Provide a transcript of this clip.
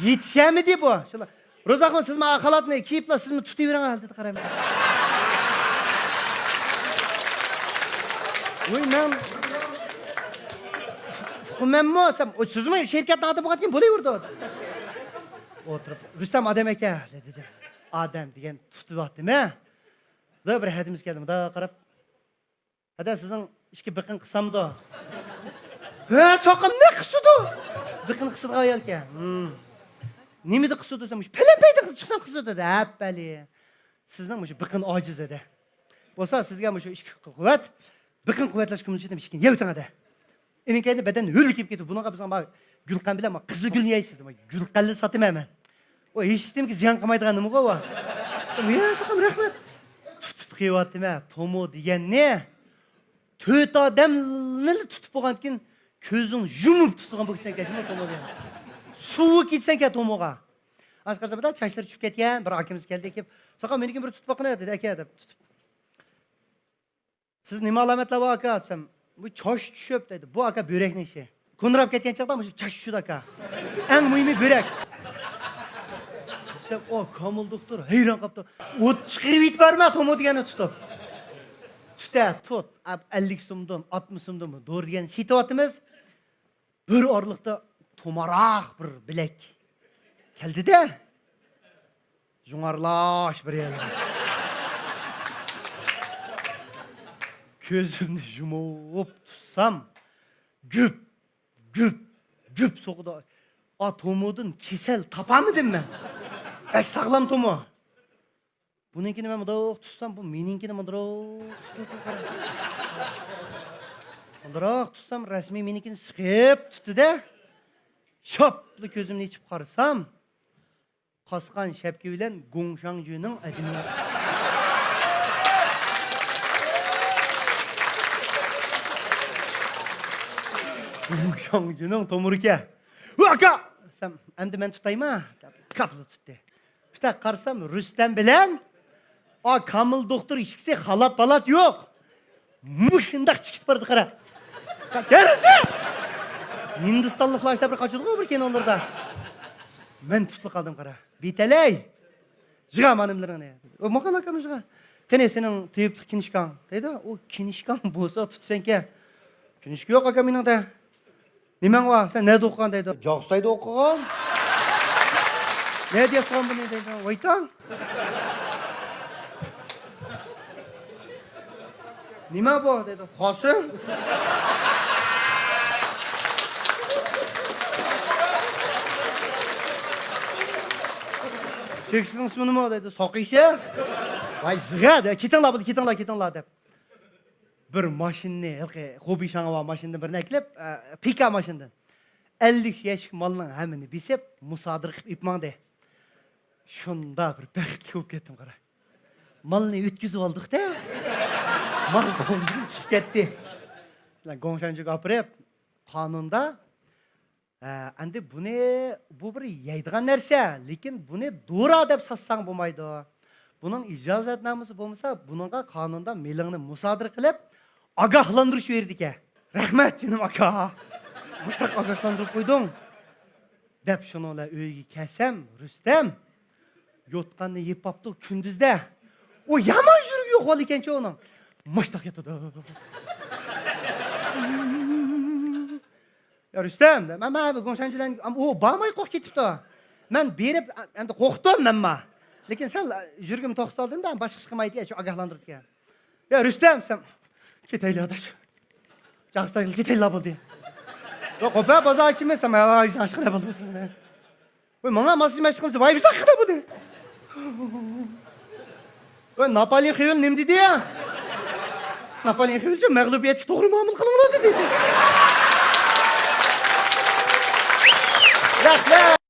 Yetişemedi bu. Rozakon siz bana halatını kiyipla siz mi tutuyveren al dedi qarayman. Men mi? Siz mi şirkatning ati bo'lgan bo'laverdi. O'tirib, Rustam odam ekan dedi. Odam degan tutyapti-mi? Da bir hadimiz keldi, da qarab. Hada sizning ishga biqin qilsamda. Ha, soqim ne qisidi? Biqin qisidi ayol ekan. Nimada qisidi desam, palan-payda chiqsam qisidi dedi. Ha, bali. Sizning o'sha biqin ojiz edi. Bo'lsa sizga o'sha ishki quvvat, biqin quvvatlash kunchidan ishkin yevtan edi. Eninkayda badan hurlikib ketdi. Bunaqa bizga bak gulqan bilan qizil gulni yeysiz. Gulqanli sotmayman. O hech kimga ziyon qilmaydigan nima bu? Ya, soqim rahmat. Tutib qo'yapti-ma, tomo deganni. To'rt odamni tutib qo'ygan keyin ko'zing yumib tutgan bo'lsa kerak, tomo degan. Suvi ketsan kerak tomoga. Asqarsa bilan chashlar tushib ketgan, bir akamiz keldi kelib, soqim menikin bir tutib boqina dedi, aka deb tutib. Siz nima alomatlar bor aka desam, bu chosh tushib dedi. Bu aka börekning ishi. Ko'nrab ketgan chaqda shu chosh tushdi aka. Eng muhimi börek. Desam, o Komil doktor hayron qolibdi. O't chiqarib yetbarma tomo deganni tutib. Tut, 50 so'mdan, 60 so'mdan doğru degan setyapmiz. Bir orliqda tomaroq bir bilak keldi-da. Junarlash bir yer. Ko'zimni yumib tutsam, güp so'qdi. Tomodan kesel tapamidim men. Pek sağlam tomo. Buninkini men mundoq tutsam, bu meninkini mundoq tutsam, rasmiy meninkini siqib tutdi-da. Shopli ko'zimni ichib qarasam, qasqan shapki bilan Gongshangjuning adini. Gongshangjuning tomurka. Aka! Sam, endi men tutayma? Kapli tutdi. İşte qarasam Rustam bilan Komil doktor ishkisi xalat yo'q. Mushundaq chiqib bordi qara. Qachirisi? Hindistonliklar işte bir qachirdi bir kinolarda. Men tutib qoldim qara. Betalay. Jiga manimlarini. O maqala kam jiga. Qani sening teyibli kinishkan deydi. O kinishkan bo'lsa tutsanka. Kinishki yo'q aka meningda. Nimang bor? Sen neda o'qigan deydi. Jo'xstayda o'qigan. Ne diyorsun bunu deydi. Voytan. Nima bu dedi. Xosim. Çekişinin ismi nima dedi. Soqiyshi. Vay zig'a dedi. Ketinglar deb. Bir mashinani, hobi shang'ava mashinani birini aklab, pika mashindan. 50 yaşık malının hemini bisep musadir qilib ipmangdi. Shunda bir baxtga bo'lib ketdim qara. Malni o'tkazib oldik-da. Mal qo'ldan chiqib ketdi. Gongshanjuga olib qonunda endi bu bir yeydigan narsa, lekin buni dura deb satsang bo'lmaydi. Buning ijozatnomasi bo'lmasa, buningga qonunda melingni musadir qilib ogohlantirish berdi ekan. Rahmat jinim aka. Muştaq ogohlantirib qo'yding. Deb shuninglar uyga kelsam, Rustam yotqanni yeb popdi kunduzda. O yomon yurib yo'qol ekan-chi uning. Muştaq yotdi. Ya Rustam, men Gongshanjudan o bormay qo'rqib ketibdi. Men berib endi qo'rqdim menma. Lekin sen yurgim to'xtab oldim-da, boshqa ish qilmaydi, shu ogohlantirib ekan. Ya Rustam, sen ketaylik adash. Jo'xstayga ketaylik bo'ldi. Yok o be bazı açılmazsa ben vay sen aşkına bulmuşsun be. Oy mama masaj meşgulse vay biz aşkına bu de. Oy Napolyon xiyol nim dedi ya? Napolyon xiyolca mağlubiyetki doğru muamele kılınmadı dedi. Rahmet.